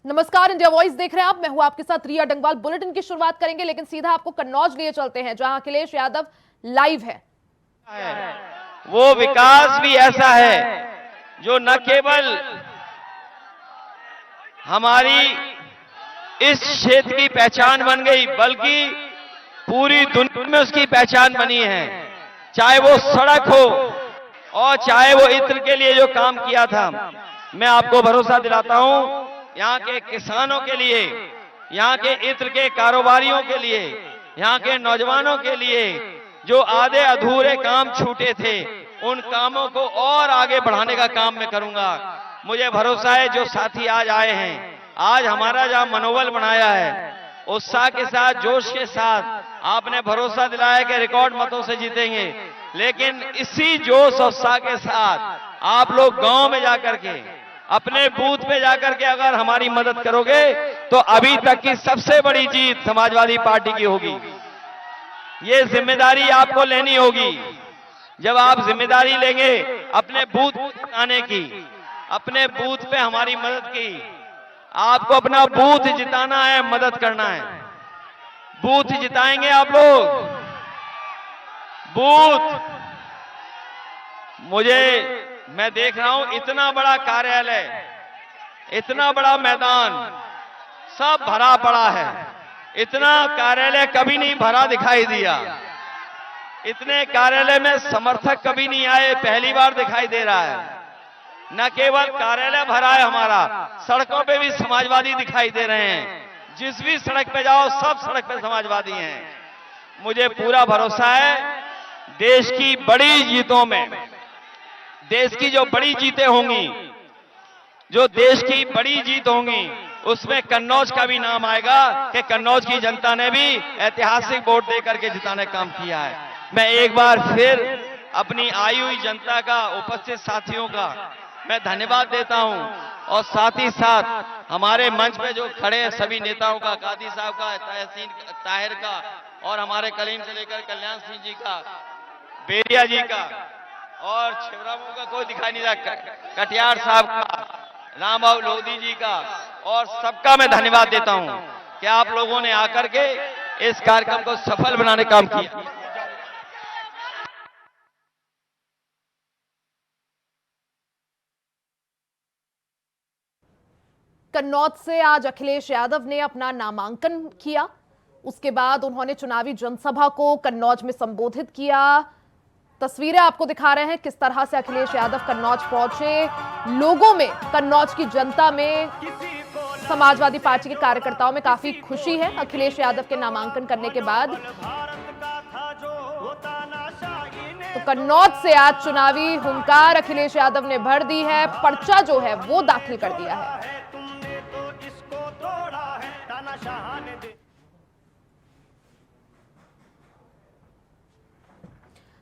नमस्कार, India voice देख रहे हैं आप। मैं हूं आपके साथ रिया डंगवाल। बुलेटिन की शुरुआत करेंगे, लेकिन सीधा आपको कन्नौज लिए चलते हैं, जहां अखिलेश यादव लाइव है। वो विकास भी ऐसा है जो न केवल हमारी इस क्षेत्र की पहचान बन गई, बल्कि पूरी दुनिया में उसकी पहचान बनी है। चाहे वो सड़क हो और चाहे वो इत्र के लिए जो काम किया था, मैं आपको भरोसा दिलाता हूं, यहाँ के किसानों के लिए, यहाँ के इत्र के कारोबारियों के लिए, यहाँ के नौजवानों के लिए जो आधे अधूरे काम छूटे थे, उन कामों को और आगे बढ़ाने का काम मैं करूंगा। मुझे भरोसा है जो साथी आज आए हैं, आज हमारा जहां मनोबल बनाया है, उत्साह के साथ, जोश के साथ आपने भरोसा दिलाया कि रिकॉर्ड मतों से जीतेंगे। लेकिन इसी जोश और उत्साह के साथ आप लोग गांव में जाकर के, अपने बूथ पे जाकर के अगर हमारी मदद करोगे तो अभी तक की सबसे बड़ी जीत समाजवादी पार्टी की होगी। ये जिम्मेदारी आपको लेनी होगी। जब आप जिम्मेदारी लेंगे अपने बूथ जिताने की, अपने बूथ पे हमारी मदद की, आपको अपना बूथ जिताना है, मदद करना है। बूथ जिताएंगे आप लोग। बूथ, मैं देख रहा हूं इतना बड़ा कार्यालय, इतना बड़ा मैदान, सब भरा पड़ा है। इतना कार्यालय कभी नहीं भरा दिखाई दिया। इतने कार्यालय में समर्थक कभी नहीं आए, पहली बार दिखाई दे रहा है। न केवल कार्यालय भरा है हमारा, सड़कों पे भी समाजवादी दिखाई दे रहे हैं। जिस भी सड़क पे जाओ, सब सड़क पे समाजवादी हैं। मुझे पूरा भरोसा है देश की बड़ी जीतों में, देश की जो बड़ी जीतें होंगी, जो देश की बड़ी जीत होंगी, उसमें कन्नौज का भी नाम आएगा कि कन्नौज की जनता ने भी ऐतिहासिक वोट देकर के जिताने का काम किया है। मैं एक बार फिर अपनी आई हुई जनता का, उपस्थित साथियों का मैं धन्यवाद देता हूं, और साथ ही साथ हमारे मंच पे जो खड़े हैं सभी नेताओं का, कादी साहब का, तहसीन ताहिर का, और हमारे कलीम से लेकर कल्याण सिंह जी का, बेरिया जी का, और छिबरामऊ का कोई दिखाई नहीं रहा, कटियार साहब का, रामबाबू लोधी जी का, और सबका मैं धन्यवाद देता हूं कि आप लोगों ने आकर के इस कार्यक्रम को सफल बनाने का काम किया। कन्नौज से आज अखिलेश यादव ने अपना नामांकन किया। उसके बाद उन्होंने चुनावी जनसभा को कन्नौज में संबोधित किया। तस्वीरें आपको दिखा रहे हैं किस तरह से अखिलेश यादव कन्नौज पहुंचे। लोगों में, कन्नौज की जनता में, समाजवादी पार्टी के कार्यकर्ताओं में काफी खुशी है अखिलेश यादव के नामांकन करने के बाद। तो कन्नौज से आज चुनावी हुंकार अखिलेश यादव ने भर दी है। पर्चा जो है वो दाखिल कर दिया है।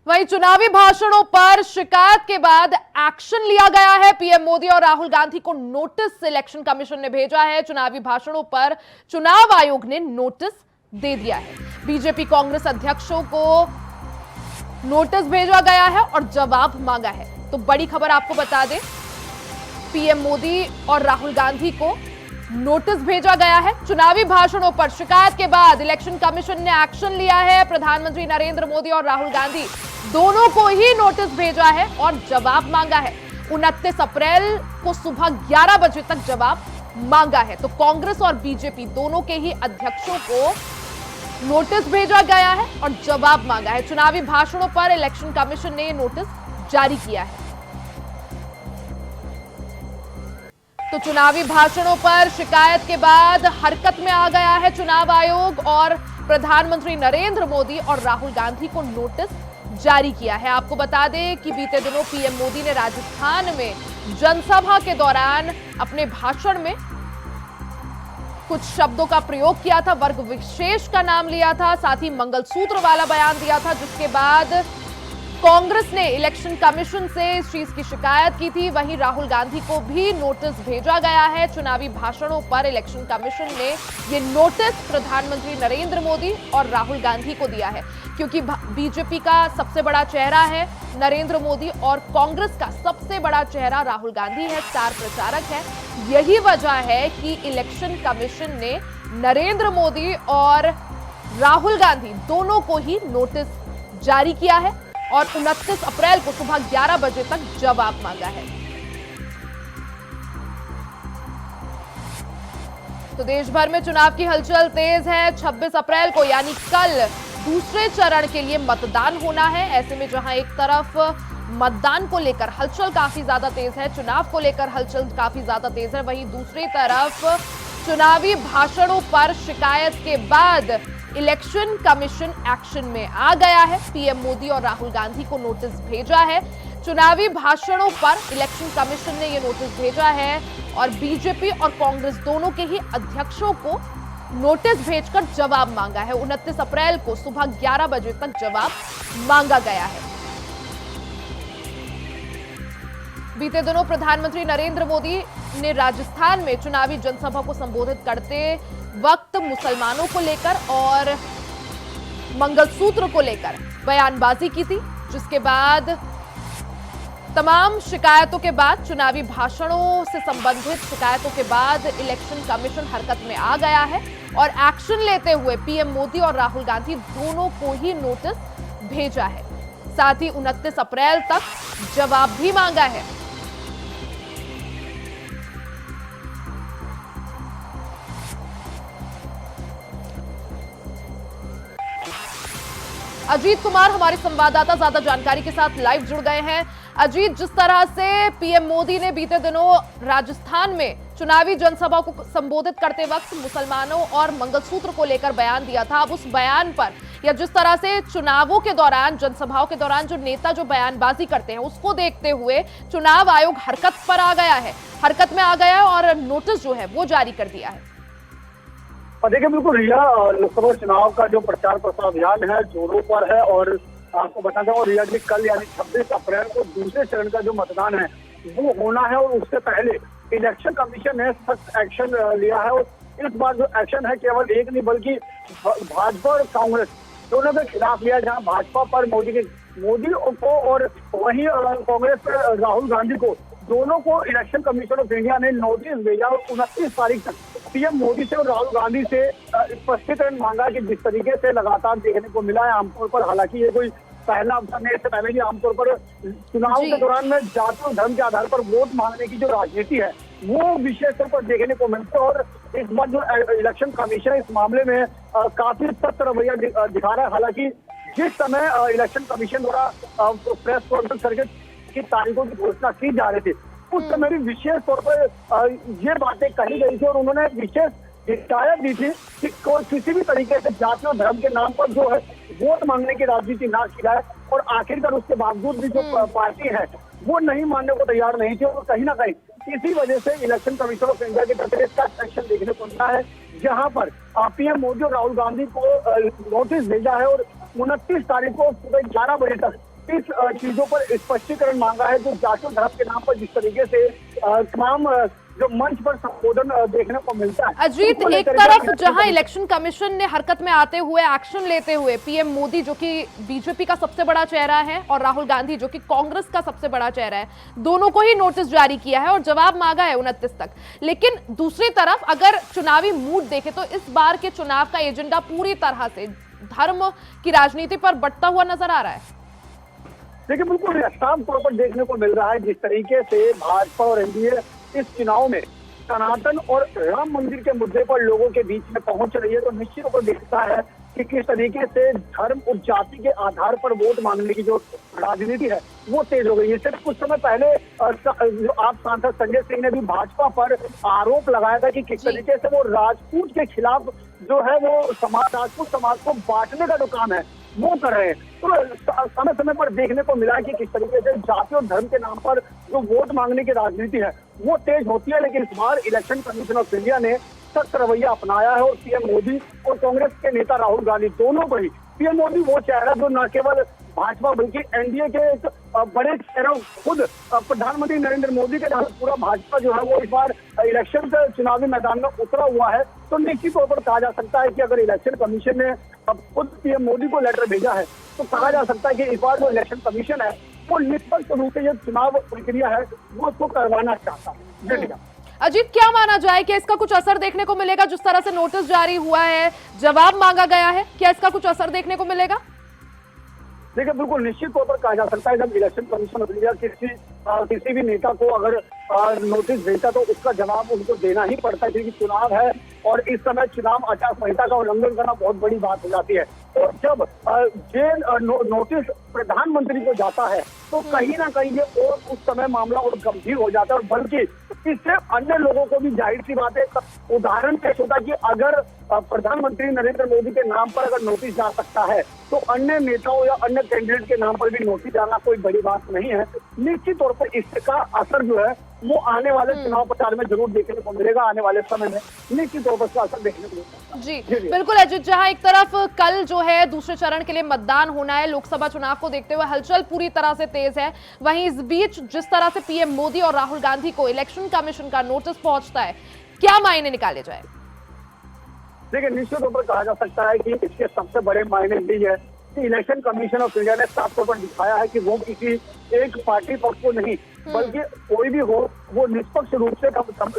वहीं चुनावी भाषणों पर शिकायत के बाद एक्शन लिया गया है। पीएम मोदी और राहुल गांधी को नोटिस इलेक्शन कमीशन ने भेजा है। चुनावी भाषणों पर चुनाव आयोग ने नोटिस दे दिया है। बीजेपी कांग्रेस अध्यक्षों को नोटिस भेजा गया है और जवाब मांगा है। तो बड़ी खबर आपको बता दें, पीएम मोदी और राहुल गांधी को नोटिस भेजा गया है। चुनावी भाषणों पर शिकायत के बाद इलेक्शन कमीशन ने एक्शन लिया है। प्रधानमंत्री नरेंद्र मोदी और राहुल गांधी दोनों को ही नोटिस भेजा है और जवाब मांगा है। 29 अप्रैल को सुबह 11 बजे तक जवाब मांगा है। तो कांग्रेस और बीजेपी दोनों के ही अध्यक्षों को नोटिस भेजा गया है और जवाब मांगा है। चुनावी भाषणों पर इलेक्शन कमीशन ने नोटिस जारी किया है। तो चुनावी भाषणों पर शिकायत के बाद हरकत में आ गया है चुनाव आयोग और प्रधानमंत्री नरेंद्र मोदी और राहुल गांधी को नोटिस जारी किया है। आपको बता दें कि बीते दिनों पीएम मोदी ने राजस्थान में जनसभा के दौरान अपने भाषण में कुछ शब्दों का प्रयोग किया था, वर्ग विशेष का नाम लिया था, साथ ही मंगलसूत्र वाला बयान दिया था, जिसके बाद कांग्रेस ने इलेक्शन कमीशन से इस चीज की शिकायत की थी। वहीं राहुल गांधी को भी नोटिस भेजा गया है। चुनावी भाषणों पर इलेक्शन कमीशन ने ये नोटिस प्रधानमंत्री नरेंद्र मोदी और राहुल गांधी को दिया है, क्योंकि बीजेपी का सबसे बड़ा चेहरा है नरेंद्र मोदी और कांग्रेस का सबसे बड़ा चेहरा राहुल गांधी है, स्टार प्रचारक है। यही वजह है कि इलेक्शन कमीशन ने नरेंद्र मोदी और राहुल गांधी दोनों को ही नोटिस जारी किया है और 29 अप्रैल को सुबह 11 बजे तक जवाब मांगा है। तो देश भर में चुनाव की हलचल तेज है। 26 अप्रैल को यानी कल दूसरे चरण के लिए मतदान होना है। ऐसे में जहां एक तरफ मतदान को लेकर हलचल काफी ज्यादा तेज है, चुनाव को लेकर हलचल काफी ज्यादा तेज है, वहीं दूसरी तरफ चुनावी भाषणों पर शिकायत के बाद इलेक्शन कमीशन एक्शन में आ गया है। पीएम मोदी और राहुल गांधी को नोटिस भेजा है। चुनावी भाषणों पर इलेक्शन कमीशन ने यह नोटिस भेजा है और बीजेपी और कांग्रेस दोनों के ही अध्यक्षों को नोटिस भेजकर जवाब मांगा है। 29 अप्रैल को सुबह 11 बजे तक जवाब मांगा गया है। बीते दिनों प्रधानमंत्री नरेंद्र मोदी ने राजस्थान में चुनावी जनसभा को संबोधित करते वक्त मुसलमानों को लेकर और मंगलसूत्र को लेकर बयानबाजी की थी, जिसके बाद तमाम शिकायतों के बाद, चुनावी भाषणों से संबंधित शिकायतों के बाद इलेक्शन कमीशन हरकत में आ गया है और एक्शन लेते हुए पीएम मोदी और राहुल गांधी दोनों को ही नोटिस भेजा है। साथ ही 29 अप्रैल तक जवाब भी मांगा है। अजीत कुमार हमारे संवाददाता ज्यादा जानकारी के साथ लाइव जुड़ गए हैं। अजीत, जिस तरह से पीएम मोदी ने बीते दिनों राजस्थान में चुनावी जनसभा को संबोधित करते वक्त मुसलमानों और मंगलसूत्र को लेकर बयान दिया था, अब उस बयान पर या जिस तरह से चुनावों के दौरान, जनसभाओं के दौरान जो नेता जो बयानबाजी करते हैं, उसको देखते हुए चुनाव आयोग हरकत में आ गया है और नोटिस जो है वो जारी कर दिया है। और देखिए, बिल्कुल रिया, लोकसभा चुनाव का जो प्रचार प्रसार अभियान है जोरों पर है और आपको बता दें और रिया जी, कल यानी 26 अप्रैल को दूसरे चरण का जो मतदान है वो होना है और उससे पहले इलेक्शन कमीशन ने सख्त एक्शन लिया है। और इस बार जो एक्शन है केवल एक नहीं बल्कि भाजपा और कांग्रेस दोनों के खिलाफ लिया, जहां भाजपा पर मोदी को और वहीं कांग्रेस पर राहुल गांधी को, दोनों को इलेक्शन कमीशन ऑफ इंडिया ने नोटिस भेजा और 29 तारीख तक पीएम मोदी से और राहुल गांधी से स्पष्टीकरण मांगा कि जिस तरीके से लगातार देखने को मिला है आमतौर पर, हालांकि ये कोई पहला अवसर नहीं, इससे पहले भी आमतौर पर चुनाव के दौरान में जाति और धर्म के आधार पर वोट मांगने की जो राजनीति है वो विशेष तौर पर देखने को मिलता है। और इस बार जो इलेक्शन कमीशन इस मामले में काफी सख्त रवैया दिखा रहा है। हालांकि जिस समय इलेक्शन कमीशन द्वारा प्रेस कॉन्फ्रेंस करके की तारीखों की घोषणा की जा रही थी, उस समय भी विशेष तौर पर ये बातें कही गई थी और उन्होंने विशेष हिदायत दी थी कि किसी भी तरीके से जाति और धर्म के नाम पर जो है वोट मांगने की राजनीति ना की जाए। और आखिरकार उसके बावजूद भी जो पार्टी है वो नहीं मानने को तैयार नहीं थी और कहीं ना कहीं इसी वजह से इलेक्शन कमीशन ऑफ इंडिया की तरफ से इसका एक्शन देखने को मिला है, जहां पर पीएम मोदी और राहुल गांधी को नोटिस भेजा है और 29 तारीख को सुबह 11 बजे तक इस चीजों पर स्पष्टीकरण मांगा है। जो जाति और धर्म के नाम पर जिस तरीके से तमाम जो मंच पर संबोधन देखने को मिलता है। अजीत, एक तरफ जहां इलेक्शन कमीशन ने हरकत में आते हुए, एक्शन लेते हुए पीएम मोदी जो कि बीजेपी का सबसे बड़ा चेहरा है और राहुल गांधी जो कि कांग्रेस का सबसे बड़ा चेहरा है, दोनों को ही नोटिस जारी किया है और जवाब मांगा है 29 तक। लेकिन दूसरी तरफ अगर चुनावी मूड देखे तो इस बार के चुनाव का एजेंडा पूरी तरह से धर्म की राजनीति पर बढ़ता हुआ नजर आ रहा है। देखिए, बिल्कुल साफ तौर पर देखने को मिल रहा है जिस तरीके से भाजपा और एनडीए इस चुनाव में सनातन और राम मंदिर के मुद्दे पर लोगों के बीच में पहुंच रही है, तो निश्चित रूप से दिखता है कि किस तरीके से धर्म और जाति के आधार पर वोट मांगने की जो राजनीति है वो तेज हो गई है। सिर्फ कुछ समय पहले जो आप सांसद संजय सिंह ने भी भाजपा पर आरोप लगाया था कि किस तरीके से वो राजपूत के खिलाफ जो है वो राजपूत समाज को बांटने का जो काम है वो कर रहे हैं। तो समय समय पर देखने को मिला कि किस तरीके से जाति और धर्म के नाम पर जो वोट मांगने की राजनीति है वो तेज होती है। लेकिन इस बार इलेक्शन कमीशन ऑफ इंडिया ने सख्त रवैया अपनाया है और पीएम मोदी और कांग्रेस के नेता राहुल गांधी दोनों को ही, पीएम मोदी वो चेहरा जो न केवल भाजपा बल्कि एनडीए के एक बड़े चेहरों, खुद प्रधानमंत्री नरेंद्र मोदी के साथ पूरा भाजपा जो है वो इस बार इलेक्शन के चुनावी मैदान में उतरा हुआ है। तो निश्चित तौर पर कहा जा सकता है कि अगर इलेक्शन कमीशन ने खुद पीएम मोदी को लेटर भेजा है तो कहा जा सकता है कि इस बार जो इलेक्शन कमीशन है वो निष्पक्ष रूप से जो चुनाव प्रक्रिया है वो उसको करवाना चाहता है। अजीत, क्या माना जाए कि इसका कुछ असर देखने को मिलेगा? जिस तरह से नोटिस जारी हुआ है, जवाब मांगा गया है, क्या इसका कुछ असर देखने को मिलेगा? देखिए, बिल्कुल निश्चित तौर पर कहा जा सकता है, जब इलेक्शन कमीशन ऑफ इंडिया किसी भी नेता को अगर नोटिस भेजा तो उसका जवाब उनको देना ही पड़ता है, क्योंकि चुनाव है और इस समय चुनाव आचार संहिता का उल्लंघन करना बहुत बड़ी बात हो जाती है। तो जब ये नोटिस प्रधानमंत्री को जाता है तो कहीं ना कहीं ये और उस समय मामला और गंभीर हो जाता है, और बल्कि इससे अन्य लोगों को भी जाहिर सी बात है उदाहरण पेश होता है कि अगर प्रधानमंत्री नरेंद्र मोदी के नाम पर अगर नोटिस जा सकता है तो अन्य नेताओं या अन्य कैंडिडेट के नाम पर भी नोटिस जाना कोई बड़ी बात नहीं है। निश्चित तौर पर इसका असर जो है वो आने वाले चुनाव प्रचार में जरूर देखने को मिलेगा। आने वाले समय में निश्चित तौर पर इसका असर देखने को मिलेगा। जी बिल्कुल अजीत, जहां एक तरफ कल जो है दूसरे चरण के लिए मतदान होना है, लोकसभा चुनाव को देखते हुए हलचल पूरी तरह से तेज है, वहीं इस बीच जिस तरह से पीएम मोदी और राहुल गांधी को इलेक्शन कमीशन का नोटिस पहुंचता है, क्या मायने निकाले जाए? देखिए, निश्चित तौर पर कहा जा सकता है कि इसके सबसे बड़े मायने यही है कि इलेक्शन कमीशन ऑफ इंडिया ने साफ तौर पर दिखाया है कि वो किसी एक पार्टी पक्ष को नहीं बल्कि कोई भी हो वो निष्पक्ष रूप से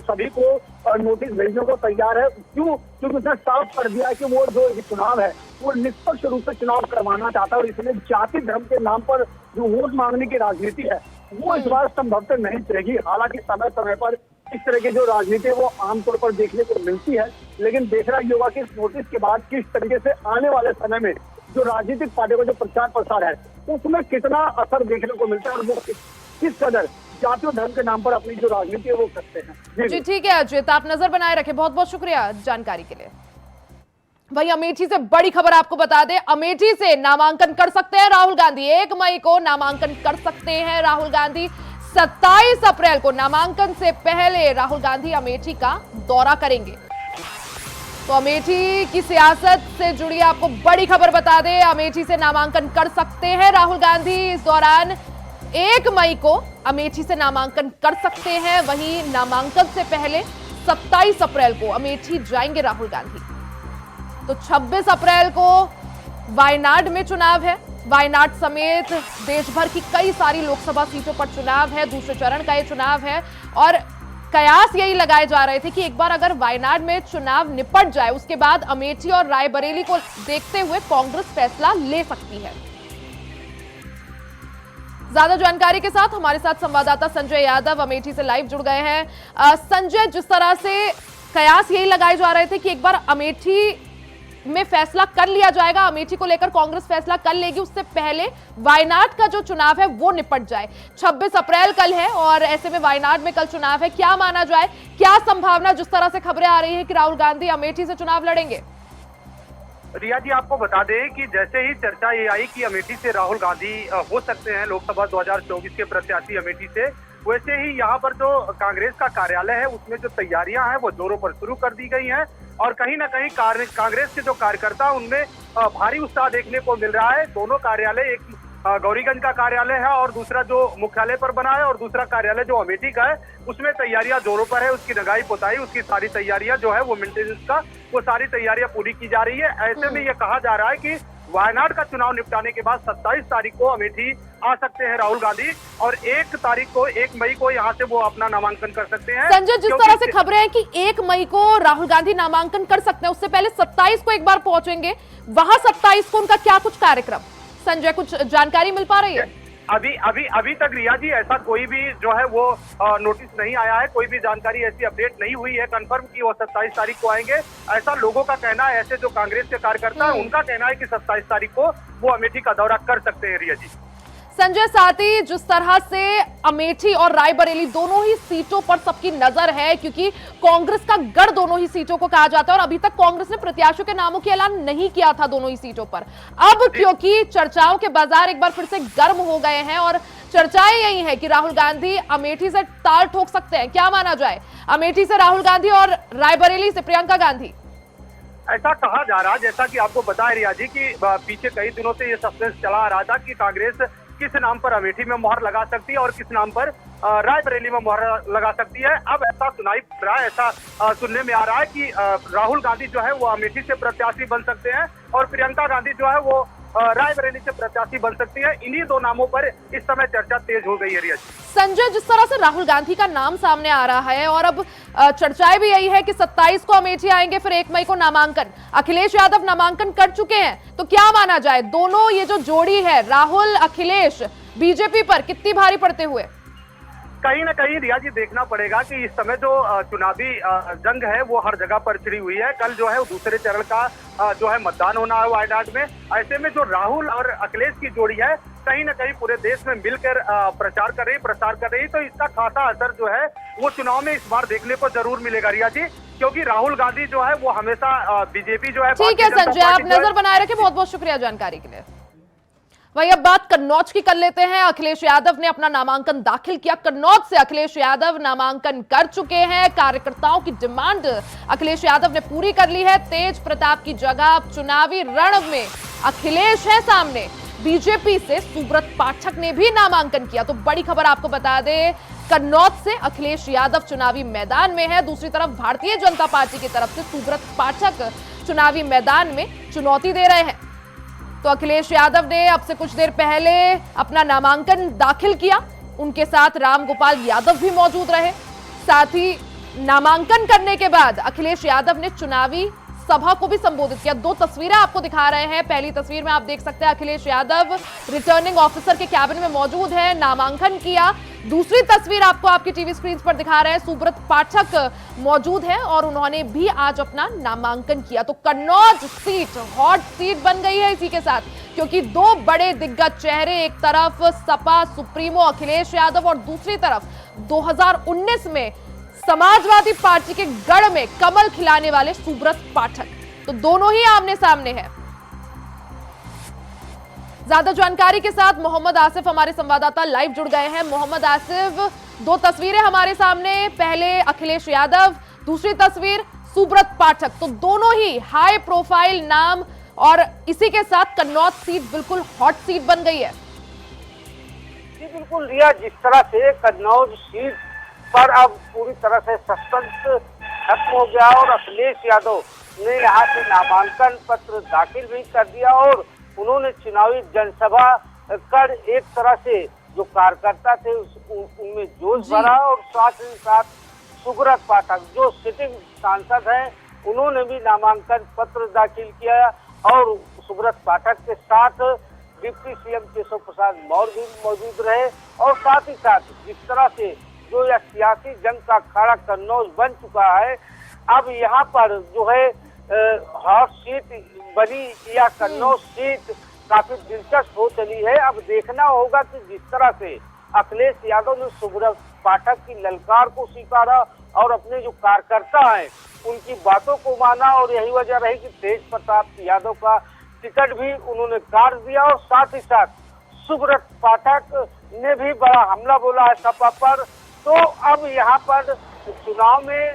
सभी को नोटिस भेजने को तैयार है। क्यों? क्योंकि उसने साफ कर दिया है कि वो जो चुनाव है वो निष्पक्ष रूप से चुनाव करवाना चाहता है, और इसलिए जाति धर्म के नाम पर जो वोट मांगने की राजनीति है वो इस बार संभवतः नहीं चलेगी। हालांकि समय समय पर इस तरह की जो राजनीति है वो आमतौर पर देखने को मिलती है, लेकिन देखना ये होगा कि इस नोटिस के बाद किस तरीके से आने वाले समय में जो राजनीतिक पार्टियों का जो प्रचार प्रसार है उसमें कितना असर देखने को मिलता है, और वो किस कदर जाति और धर्म के नाम पर अपनी जो राजनीति है वो करते हैं। जी ठीक है अजित, आप नजर बनाए रखें, बहुत बहुत शुक्रिया जानकारी के लिए। भाई अमेठी से बड़ी खबर आपको बता दें, अमेठी से नामांकन कर सकते हैं राहुल गांधी। 1 मई को नामांकन कर सकते हैं राहुल गांधी। 27 अप्रैल को नामांकन से पहले राहुल गांधी अमेठी का दौरा करेंगे। तो अमेठी की सियासत से जुड़ी आपको बड़ी खबर बता दें, अमेठी से नामांकन कर सकते हैं राहुल गांधी। इस दौरान 1 मई को अमेठी से नामांकन कर सकते हैं, वहीं नामांकन से पहले 27 अप्रैल को अमेठी जाएंगे राहुल गांधी। तो 26 अप्रैल को वायनाड में चुनाव है। वायनाड समेत देश भर की कई सारी लोकसभा सीटों पर चुनाव है, दूसरे चरण का ये चुनाव है, और कयास यही लगाए जा रहे थे कि एक बार अगर वायनाड में चुनाव निपट जाए उसके बाद अमेठी और रायबरेली को देखते हुए कांग्रेस फैसला ले सकती है। ज्यादा जानकारी के साथ हमारे साथ संवाददाता संजय यादव अमेठी से लाइव जुड़ गए हैं। संजय, जिस तरह से कयास यही लगाए जा रहे थे कि एक बार अमेठी में फैसला कर लिया जाएगा, अमेठी को लेकर कांग्रेस फैसला कर लेगी, उससे पहले वायनाड का जो चुनाव है वो निपट जाए। 26 अप्रैल कल है और ऐसे में वायनाड में कल चुनाव है। क्या माना जाए, क्या संभावना, जिस तरह से खबरें आ रही है कि राहुल गांधी अमेठी से चुनाव लड़ेंगे? रिया जी, आपको बता दें कि जैसे ही चर्चा ये आई कि अमेठी से राहुल गांधी हो सकते हैं लोकसभा 2024 के प्रत्याशी अमेठी से, वैसे ही यहाँ पर जो कांग्रेस का कार्यालय है उसमें जो तैयारियां हैं वो जोरों पर शुरू कर दी गई हैं, और कहीं ना कहीं कांग्रेस के जो कार्यकर्ता उनमें भारी उत्साह देखने को मिल रहा है। दोनों कार्यालय, एक गौरीगंज का कार्यालय है और दूसरा जो मुख्यालय पर बना है, और दूसरा कार्यालय जो अमेठी का है उसमें तैयारियां जोरों पर है। उसकी रंगाई पुताई, उसकी सारी तैयारियां जो है वो मेंटेनेंस का, वो सारी तैयारियां पूरी की जा रही है। ऐसे में ये कहा जा रहा है कि वायनाड का चुनाव निपटाने के बाद 27 तारीख को अमेठी आ सकते हैं राहुल गांधी, और 1 मई को यहाँ से वो अपना नामांकन कर सकते हैं। संजय, जिस तरह से खबरें हैं कि 1 मई को राहुल गांधी नामांकन कर सकते हैं, उससे पहले 27 को एक बार पहुंचेंगे, वहां 27 को उनका क्या कुछ कार्यक्रम? संजय, कुछ जानकारी मिल पा रही है? अभी तक रिया जी ऐसा कोई भी जो है वो नोटिस नहीं आया है, कोई भी जानकारी ऐसी अपडेट नहीं हुई है कंफर्म कि वो 27 तारीख को आएंगे। ऐसा लोगों का कहना है, ऐसे जो कांग्रेस के कार्यकर्ता है उनका कहना है कि 27 तारीख को वो अमेठी का दौरा कर सकते हैं। रिया जी, संजय, साथ ही जिस तरह से अमेठी और रायबरेली दोनों ही सीटों पर सबकी नजर है, क्योंकि कांग्रेस का गढ़ दोनों ही सीटों को कहा जाता है, और अभी तक कांग्रेस ने प्रत्याशियों के नामों की ऐलान नहीं किया था दोनों ही सीटों पर। अब क्योंकि चर्चाओं के बाजार एक बार फिर से गर्म हो गए हैं और चर्चाएं यही है कि राहुल गांधी अमेठी से ताल ठोक सकते हैं, क्या माना जाए, अमेठी से राहुल गांधी और रायबरेली से प्रियंका गांधी? ऐसा कहा जा रहा है, जैसा कि आपको बताया रिया जी कि पीछे कई दिनों से ये सस्पेंस चला आ रहा था कि कांग्रेस किस नाम पर अमेठी में मोहर लगा सकती है और किस नाम पर रायबरेली में मोहर लगा सकती है। अब ऐसा सुनाई पड़ रहा है, ऐसा सुनने में आ रहा है कि राहुल गांधी जो है वो अमेठी से प्रत्याशी बन सकते हैं, और प्रियंका गांधी जो है वो रायबरेली से प्रत्याशी बन सकती है। इन्हीं दो नामों पर इस समय चर्चा तेज हो गई है। रिया, संजय, जिस तरह से राहुल गांधी का नाम सामने आ रहा है और अब चर्चाएं भी यही है कि 27 को अमेठी आएंगे, फिर 1 मई को नामांकन, अखिलेश यादव नामांकन कर चुके हैं, तो क्या माना जाए दोनों ये जो जोड़ी है राहुल अखिलेश बीजेपी पर कितनी भारी पड़ते हुए? कहीं ना कहीं रिया जी देखना पड़ेगा कि इस समय जो चुनावी जंग है वो हर जगह पर छिड़ी हुई है। कल जो है वो दूसरे चरण का जो है मतदान होना है वायनाड में। ऐसे में जो राहुल और अखिलेश की जोड़ी है कहीं ना कहीं पूरे देश में मिलकर प्रचार कर रही, तो इसका खासा असर जो है वो चुनाव में इस बार देखने को जरूर मिलेगा रिया जी, क्योंकि राहुल गांधी जो है वो हमेशा बीजेपी जो है। ठीक है संजय, आप नजर बनाए रखें, बहुत बहुत शुक्रिया जानकारी के लिए। वही अब बात कन्नौज की कर लेते हैं। अखिलेश यादव ने अपना नामांकन दाखिल किया। कन्नौज से अखिलेश यादव नामांकन कर चुके हैं। कार्यकर्ताओं की डिमांड अखिलेश यादव ने पूरी कर ली है। तेज प्रताप की जगह चुनावी रण में अखिलेश है सामने। बीजेपी से सुब्रत पाठक ने भी नामांकन किया। तो बड़ी खबर आपको बता दें, कन्नौज से अखिलेश यादव चुनावी मैदान में है। दूसरी तरफ भारतीय जनता पार्टी की तरफ से सुब्रत पाठक चुनावी मैदान में चुनौती दे रहे हैं। तो अखिलेश यादव ने अब से कुछ देर पहले अपना नामांकन दाखिल किया। उनके साथ रामगोपाल यादव भी मौजूद रहे। साथ ही नामांकन करने के बाद अखिलेश यादव ने चुनावी सभा को भी संबोधित किया। 2 तस्वीरें आपको दिखा रहे हैं। पहली तस्वीर में आप देख सकते हैं अखिलेश यादव रिटर्निंग ऑफिसर के कैबिन में मौजूद है, नामांकन किया। दूसरी तस्वीर आपको आपकी टीवी स्क्रीन पर दिखा रहे हैं, सुब्रत पाठक मौजूद है और उन्होंने भी आज अपना नामांकन किया। तो कन्नौज सीट हॉट सीट बन गई है इसी के साथ, क्योंकि 2 बड़े दिग्गज चेहरे, एक तरफ सपा सुप्रीमो अखिलेश यादव और दूसरी तरफ 2019 में समाजवादी पार्टी के गढ़ में कमल खिलाने वाले सुब्रत पाठक, तो दोनों ही आमने सामने हैं। ज्यादा जानकारी के साथ मोहम्मद आसिफ हमारे संवाददाता लाइव जुड़ गए हैं। मोहम्मद आसिफ, 2 तस्वीरें हमारे सामने, पहले अखिलेश यादव, दूसरी तस्वीर सुब्रत पाठक, तो दोनों ही हाई प्रोफाइल नाम और इसी के साथ कन्नौज सीट बिल्कुल हॉट सीट बन गई है। जी बिल्कुल रिया, जिस तरह से कन्नौज सीट पर अब पूरी तरह से सस्पेंस खत्म हो गया और अखिलेश यादव ने यहाँ से नामांकन पत्र दाखिल भी कर दिया और उन्होंने चुनावी जनसभा कर एक तरह से जो कार्यकर्ता थे उनमें जोश भरा और साथ ही साथ सुब्रत पाठक जो सिटिंग सांसद हैं उन्होंने भी नामांकन पत्र दाखिल किया और सुब्रत पाठक के साथ डिप्टी सीएम केशव प्रसाद मौर्य भी मौजूद रहे। और साथ ही साथ जिस तरह से जो यह सियासी जंग का अखाड़ा कन्नौज बन चुका है, अब यहाँ पर जो है हॉट सीट बनी या कन्नौज सीट काफी दिलचस्प हो चली है। अब देखना होगा कि जिस तरह से अखिलेश यादव ने सुब्रत पाठक की ललकार को स्वीकारा और अपने जो कार्यकर्ता हैं उनकी बातों को माना, और यही वजह रही कि तेज प्रताप यादव का टिकट भी उन्होंने काट दिया। और साथ ही साथ सुब्रत पाठक ने भी बड़ा हमला बोला है सपा पर। तो अब यहाँ पर चुनाव में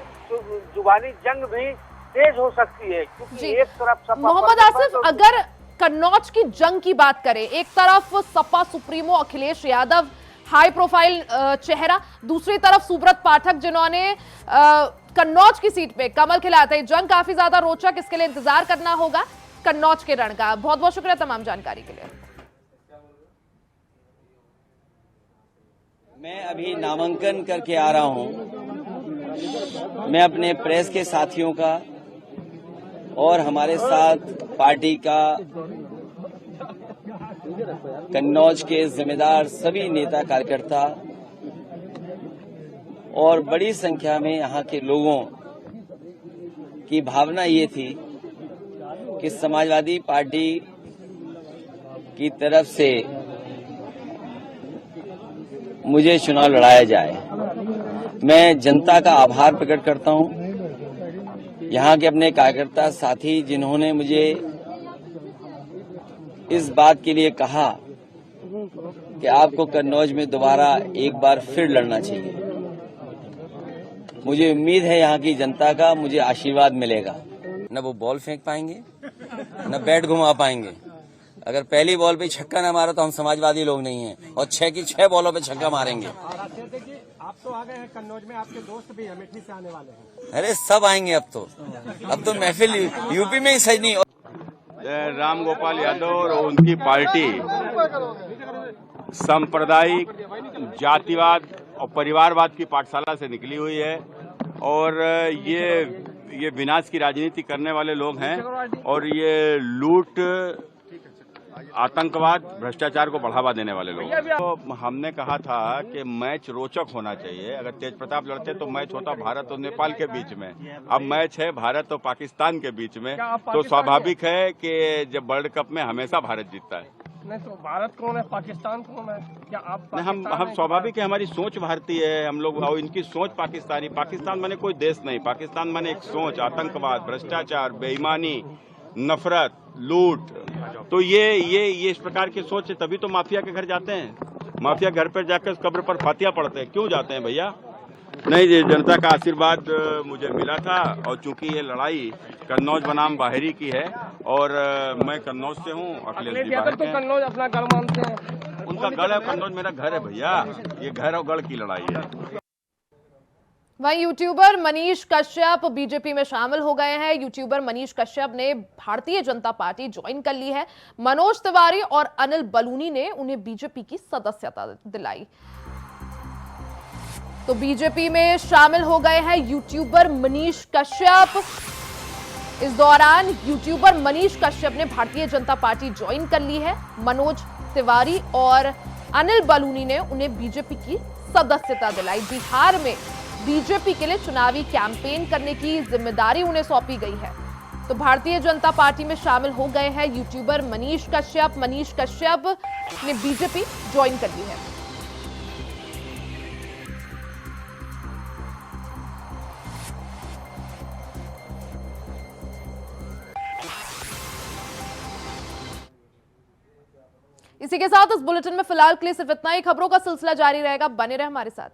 जुबानी जंग भी तेज हो सकती है, क्योंकि एक तरफ सपा मोहम्मद आसिफ, अगर कन्नौज की जंग की बात करें, एक तरफ Sapa supremo Akhilesh Yadav high profile चेहरा, दूसरी तरफ सुब्रत पाठक जिन्होंने कन्नौज की सीट पे कमल खिलाया था। जंग काफी ज्यादा रोचक, इसके लिए इंतजार करना होगा कन्नौज के रण का। बहुत बहुत शुक्रिया तमाम जानकारी के लिए। मैं अभी नामांकन करके आ रहा हूं। मैं अपने प्रेस के साथियों का और हमारे साथ पार्टी का कन्नौज के जिम्मेदार सभी नेता कार्यकर्ता और बड़ी संख्या में यहाँ के लोगों की भावना ये थी कि समाजवादी पार्टी की तरफ से मुझे चुनाव लड़ाया जाए। मैं जनता का आभार प्रकट करता हूं, यहाँ के अपने कार्यकर्ता साथी जिन्होंने मुझे इस बात के लिए कहा कि आपको कन्नौज में दोबारा एक बार फिर लड़ना चाहिए। मुझे उम्मीद है यहाँ की जनता का मुझे आशीर्वाद मिलेगा। न वो बॉल फेंक पाएंगे न बैट घुमा पाएंगे। अगर पहली बॉल पे छक्का न मारा तो हम समाजवादी लोग नहीं हैं, और 6 की 6 बॉलों पे छक्का मारेंगे। आप तो आ गए हैं कन्नौज में, आपके दोस्त भी अमेठी से आने वाले हैं। अरे सब आएंगे अब तो महफिल यूपी में ही सजनी। राम गोपाल यादव और उनकी पार्टी सांप्रदायिक, जातिवाद और परिवारवाद की पाठशाला से निकली हुई है और ये विनाश की राजनीति करने वाले लोग हैं और ये लूट, आतंकवाद, भ्रष्टाचार को बढ़ावा देने वाले लोग। तो हमने कहा था कि मैच रोचक होना चाहिए। अगर तेज प्रताप लड़ते तो मैच होता भारत और नेपाल के बीच में, अब मैच है भारत और पाकिस्तान के बीच में। तो स्वाभाविक है कि जब वर्ल्ड कप में हमेशा भारत जीतता है। नहीं तो भारत कौन है, पाकिस्तान कौन है? क्या आप हम स्वाभाविक है, हमारी सोच भारतीय है हम लोग, और इनकी सोच पाकिस्तानी। पाकिस्तान माने कोई देश नहीं, पाकिस्तान माने एक सोच, आतंकवाद, भ्रष्टाचार, बेईमानी, नफरत, लूट। तो ये इस प्रकार की सोच है, तभी तो माफिया के घर जाते हैं। माफिया घर पर जाकर कब्र पर फातिया पढ़ते हैं। क्यों जाते हैं भैया? नहीं जी, जनता का आशीर्वाद मुझे मिला था और चूंकि ये लड़ाई कन्नौज बनाम बाहरी की है और मैं कन्नौज से हूँ, अखिलेश जी बाहर तो के कन्नौज अपना गढ़ मानते हैं। उनका गढ़ है, कन्नौज मेरा घर है भैया। ये घर और गढ़ की लड़ाई है। वहीं यूट्यूबर मनीष कश्यप बीजेपी में शामिल हो गए हैं। यूट्यूबर मनीष कश्यप ने भारतीय जनता पार्टी ज्वाइन कर ली है। मनोज तिवारी और अनिल बलूनी ने उन्हें बीजेपी की सदस्यता दिलाई। तो बीजेपी में शामिल हो गए हैं यूट्यूबर मनीष कश्यप। इस दौरान यूट्यूबर मनीष कश्यप ने भारतीय जनता पार्टी ज्वाइन कर ली है। मनोज तिवारी और अनिल बलूनी ने उन्हें बीजेपी की सदस्यता दिलाई। बिहार में बीजेपी के लिए चुनावी कैंपेन करने की जिम्मेदारी उन्हें सौंपी गई है। तो भारतीय जनता पार्टी में शामिल हो गए हैं यूट्यूबर मनीष कश्यप। मनीष कश्यप ने बीजेपी ज्वाइन कर ली है। इसी के साथ इस बुलेटिन में फिलहाल के लिए सिर्फ इतना ही। खबरों का सिलसिला जारी रहेगा, बने रहे हमारे साथ।